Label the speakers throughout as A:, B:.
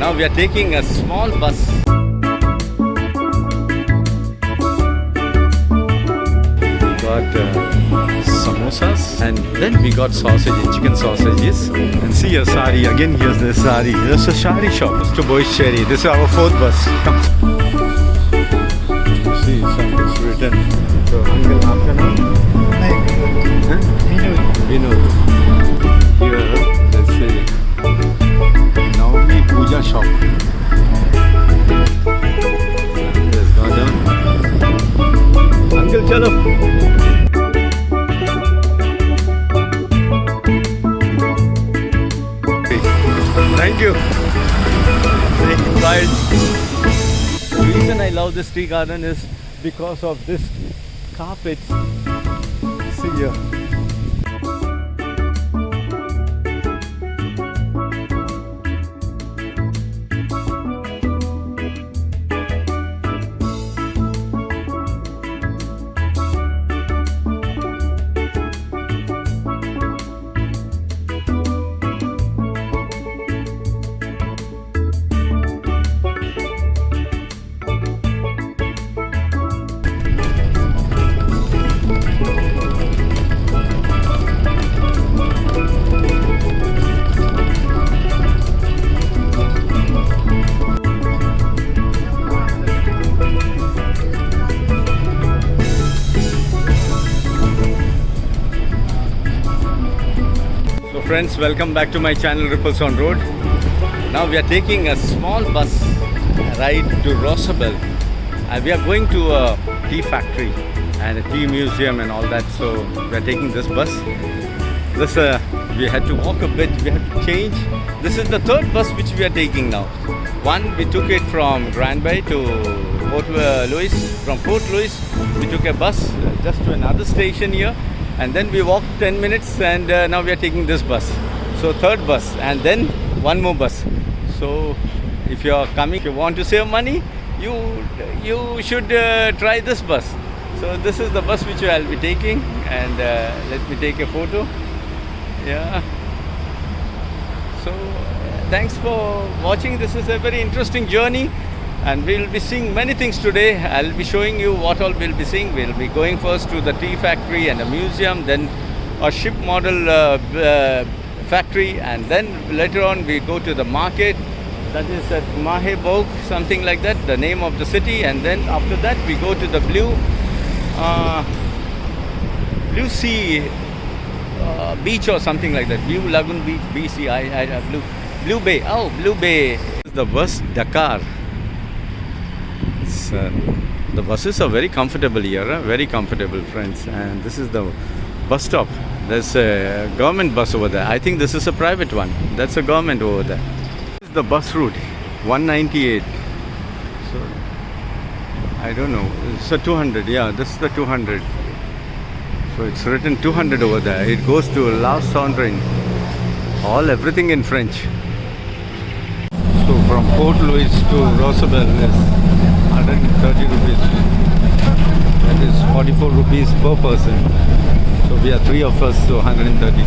A: Now we are taking a small bus. We got samosas and then we got sausage, chicken sausages. And see a sari, again here's the sari. There's a sari shop, Mr. Boy's Cherry. This is our fourth bus. Come. See, something's written. So, Uncle, afternoon. Huh? Vinod. Here, let's say, Naomi Puja shop. Let's go down. Uncle, chalo. Thank you. Right. The reason I love this tea garden is because of this carpet. See here. Friends, welcome back to my channel Ripples on Road. Now we are taking a small bus ride to Rosabelle. We are going to a tea factory and a tea museum and all that. So we are taking this bus. This we had to walk a bit, we had to change. This is the third bus which we are taking now. One, we took it from Grand Bay to Port Louis. From Port Louis, we took a bus just to another station here. And then we walked 10 minutes and now we are taking this bus. So third bus and then one more bus. So if you are coming, if you want to save money, you should try this bus. So this is the bus which I'll be taking, and let me take a photo. Yeah. So thanks for watching. This is a very interesting journey. And we'll be seeing many things today. I'll be showing you what all we'll be seeing. We'll be going first to the tea factory and a museum, then a ship model factory, and then later on we go to the market. That is at Mahebog, something like that, the name of the city. And then after that we go to the Blue Sea beach or something like that. Blue Lagoon Beach, BC, Blue Bay. Oh, Blue Bay. This is the bus Dakar. The buses are very comfortable here, very comfortable, friends. And this is the bus stop. There's a government bus over there. I think this is a private one. That's a government over there. This is the bus route 198. So I don't know. It's a 200. Yeah, this is the 200. So it's written 200 over there. It goes to La Saundrine. Everything in French. So from Port Louis to Rosabelle is 130 rupees. That is 44 rupees per person. So we are three of us, so 130.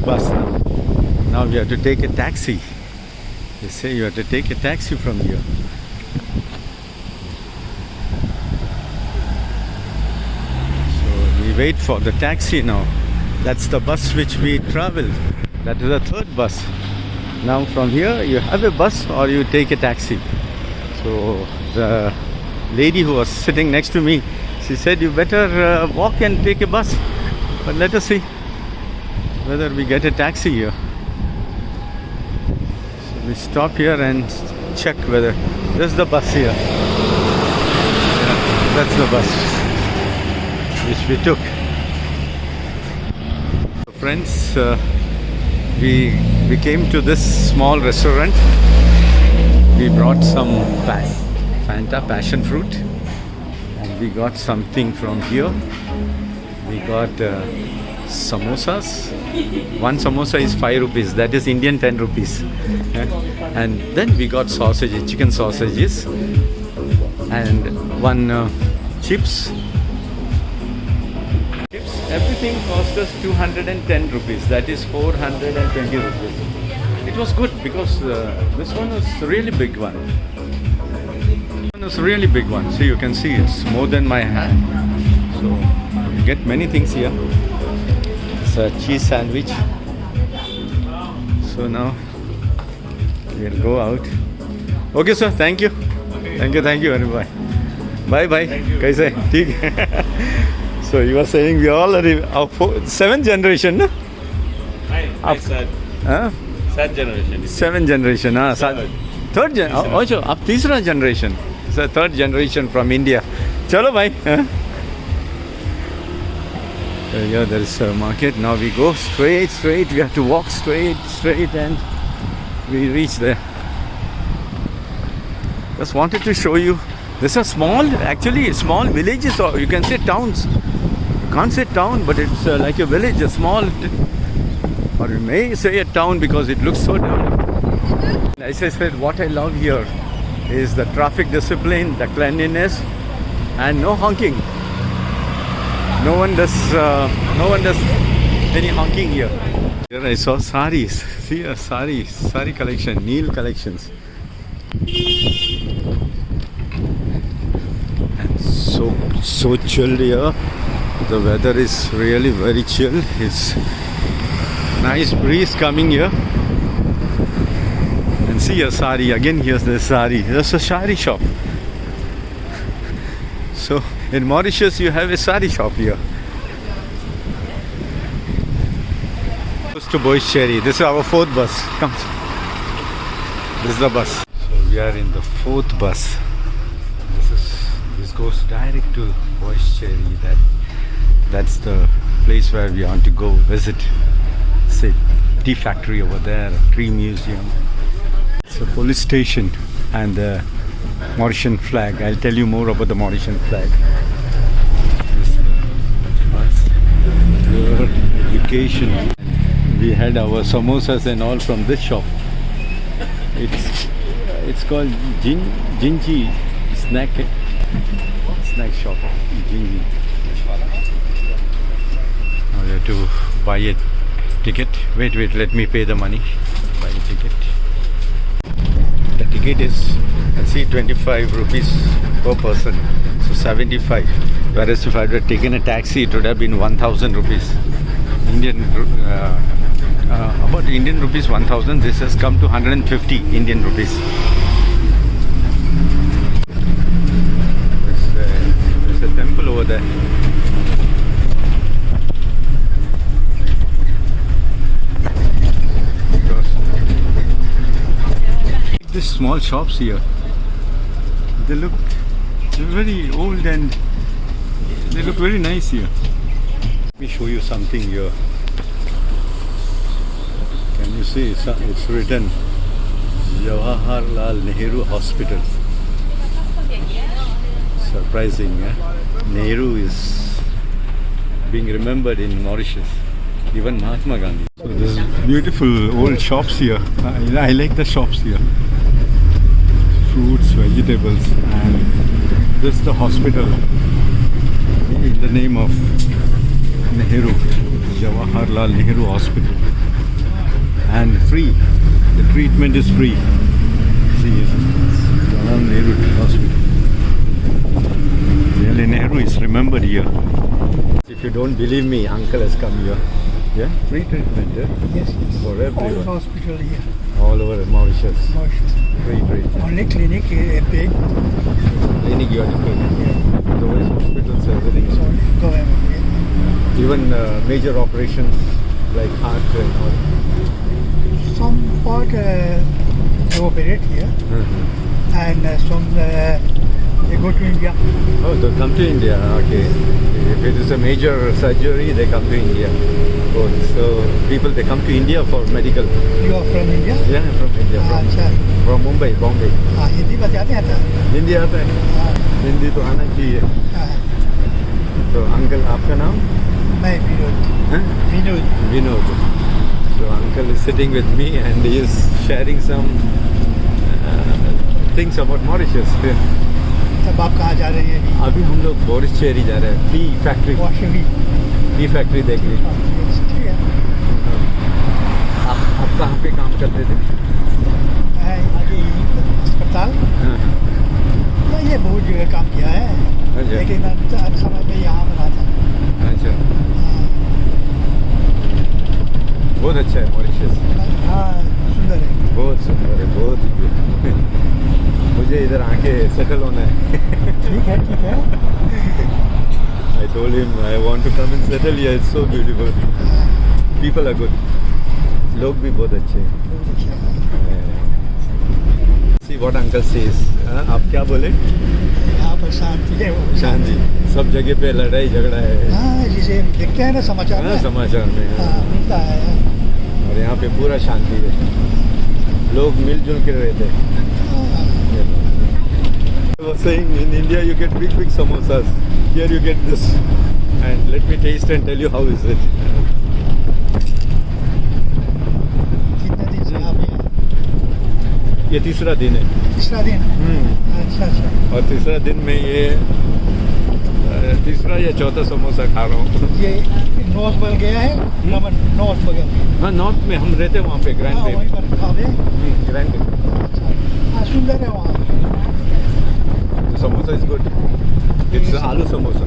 A: Bus now we have to take a taxi. They say you have to take a taxi from here. So we wait for the taxi now. That's the bus which we traveled. That is the third bus. Now from here you have a bus or you take a taxi. So the lady who was sitting next to me She said you better walk and take a bus. But let us see whether we get a taxi here. So we stop here and check whether there's the bus here. Yeah, that's the bus which we took. So friends, we came to this small restaurant. We brought some Fanta passion fruit, and we got something from here. We got samosas. One samosa is 5 rupees, that is Indian 10 rupees. And then we got sausages, chicken sausages, and one chips. Everything cost us 210 rupees, that is 420 rupees. It was good because this one was really big one. It's a really big one. So you can see it's more than my hand. So you get many things here. It's a cheese sandwich. So now we'll go out. Okay sir, thank you. Thank you very much. Bye bye. Kaise? Theek. So you were saying we all are our 7th generation, no?
B: Third generation.
A: 7th generation, हाँ. Third gen. Also, अब तीसरा generation. It's a 3rd generation from India. चलो भाई. So yeah, there is a market. Now we go straight. We have to walk straight, and we reach there. Just wanted to show you. These are small villages, or you can say towns. You can't say town, but it's like a village, a small, or you may say a town because it looks so developed. As I said, what I love here is the traffic discipline, the cleanliness, and no honking. No one does any honking here. Here I saw saris. See a sari collection, Neil collections. And so chilled here. The weather is really very chill. It's nice breeze coming here. And see a sari. Again here's the sari. There's a sari shop. So in Mauritius you have a sari shop here. Close to Boischerry. This is our 4th bus. Come. This is the bus. So we are in the 4th bus. This goes direct to Boischerry. That's the place where we want to go visit. Say tea factory over there, a tree museum. It's a police station and the Mauritian flag. I'll tell you more about the Mauritian flag. Your education. We had our samosas and all from this shop. It's called Jinji snack shop. Jinji. Now you have to buy a ticket. Wait, let me pay the money. Buy a ticket. The ticket is, let's see, 25 rupees per person, so 75. Whereas if I had taken a taxi, it would have been 1,000 rupees. About Indian rupees 1,000. This has come to 150 Indian rupees. There's a temple over there. These small shops here, they look very old and they look very nice here. Let me show you something here. Can you see? It's written Jawaharlal Nehru Hospital. Surprising, eh? Nehru is being remembered in Mauritius. Even Mahatma Gandhi. So there's beautiful old shops here. I like the shops here. Fruits, vegetables, and this is the hospital in the name of Nehru, Jawaharlal Nehru Hospital, and free. The treatment is free. See, Jawaharlal Nehru Hospital. Really, Nehru is remembered here. If you don't believe me, uncle has come here. Yeah, free treatment. Yeah?
C: Yes.
A: For everyone.
C: All hospital here.
A: All over Mauritius.
C: Mauritius.
A: Free treatment.
C: Only clinic is big.
A: Clinic you are the otherwise hospitals, everything.
B: It's only government.
A: Even major operations like heart and all.
B: Some part they operate here, and some they go to India.
A: Oh, they come to India. Okay. If it is a major surgery, they come to India. Oh, so people they come to India for medical.
B: You are from India?
A: Yeah, from India.
B: अच्छा
A: From Mumbai, Bombay.
B: हाँ हिंदी बताते हैं तो
A: हिंदी आता है?
B: हाँ
A: हिंदी तो आना चाहिए.
B: हाँ
A: तो अंकल आपका नाम?
B: मैं Vinod
A: Huh?
B: Vinod
A: Vinod. So uncle is sitting with me and he is sharing some things about Mauritius.
B: तब आप कहाँ जा रहे हैं अभी?
A: अभी हम लोग बोरिस्चेरी जा रहे हैं. Tea factory.
B: वाशवी
A: टी फैक्ट्री देखने.
B: ठीक है
A: आप कहाँ पे काम करते थे?
B: मैं आगे अस्पताल
A: हाँ.
B: मैं ये बहुत जगह काम किया है
A: अच्छा.
B: लेकिन अंत समय में यहाँ बना था
A: अच्छा.
B: हाँ,
A: बहुत अच्छा है मॉरिशस.
B: हाँ सुंदर है
A: बहुत सुंदर है. बहुत मुझे इधर आके सेटल होना है.
B: ठीक है
A: I told him I want to come and settle here. It's so beautiful. People are good. लोग भी बहुत अच्छे हैं.
B: बहुत अच्छा है
A: See what uncle says. आप क्या बोले?
B: यहाँ पर शांति है वो
A: शांति. सब जगह पे लड़ाई झगड़ा है.
B: हाँ जिसे देखते हैं ना समाचार
A: हाँ,
B: में
A: समाचार में.
B: हाँ मिलता है
A: और यहाँ पे पूरा शांति है. लोग मिलजुल के रहते हैं.
B: हाँ,
A: I was saying in India you get big samosas. Here you get this. And let me taste and tell you how is it.
B: कितने दिन से आप यहाँ
A: ये तीसरा दिन है.
B: तीसरा दिन अच्छा अच्छा
A: और तीसरा दिन में ये तीसरा या चौथा समोसा खा रहा हूँ.
B: ये नॉर्थ बगल गया है नॉर्थ बगल
A: हाँ, नॉर्थ में हम रहते हैं वहाँ पे ग्रैंड
B: हाँ वहीं पर खावे
A: ग्रैंड.
B: अच्छा हाँ सुंदर है वहाँ
A: समोसा इज गुड. इट्स आलू समोसा.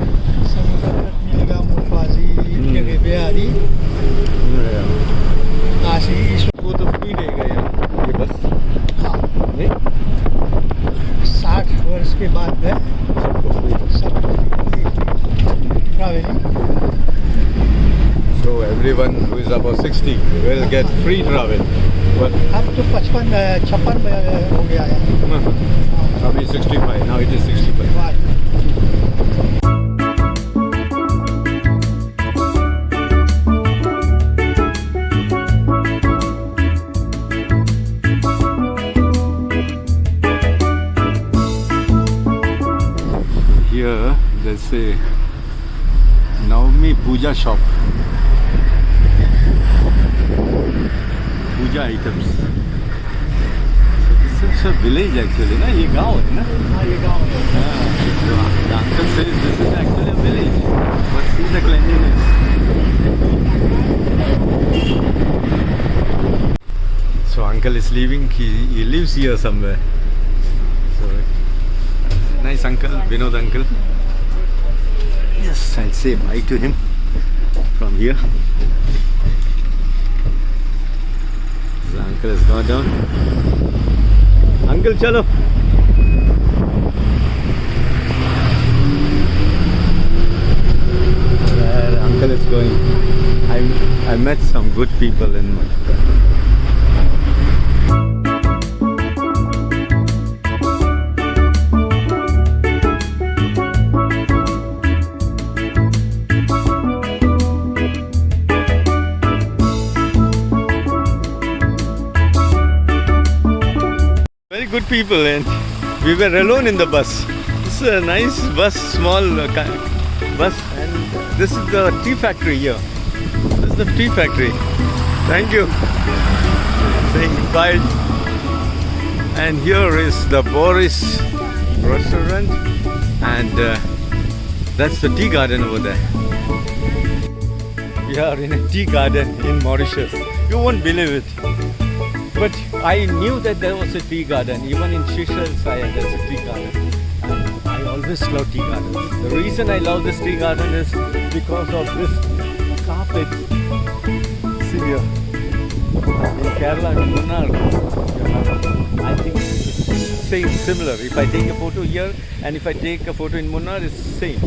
B: समोसा मिलेगा मुफाजी जगह बिहारी आशीष
A: वो तो फ्री रहेगा यार ये बस.
B: हाँ
A: नहीं
B: 60 वर्ष के बाद में
A: सबको फ्री.
B: सब travelling
A: So everyone who is above 60 will get free travel. But
B: अब तो 56 में हो गया है
A: अभी 65. Now it is 65.
B: वाह
A: Here there's a Naomi Puja shop. Puja items. So this is a village actually, ना? ये गांव है ना?
B: हाँ ये गाँव है
A: So the uncle says this is actually a village. But see the cleanliness. So uncle is leaving. He lives here somewhere. So nice uncle, Vinod uncle. Yes, I'll say bye to him from here. The uncle has gone down. Uncle, chalo. Where uncle is going. I met some good people in my. Very good people, and we were alone in the bus. This is a nice bus, small bus, and this is the tea factory here. This is the tea factory. Thank you. Saying goodbye. And here is the Boris restaurant, and that's the tea garden over there. We are in a tea garden in Mauritius. You won't believe it. But I knew that there was a tea garden. Even in Seychelles, there's a tea garden. And I always love tea gardens. The reason I love this tea garden is because of this carpet. See here. In Kerala, in Munnar, I think same, similar. If I take a photo here and if I take a photo in Munnar, it's same.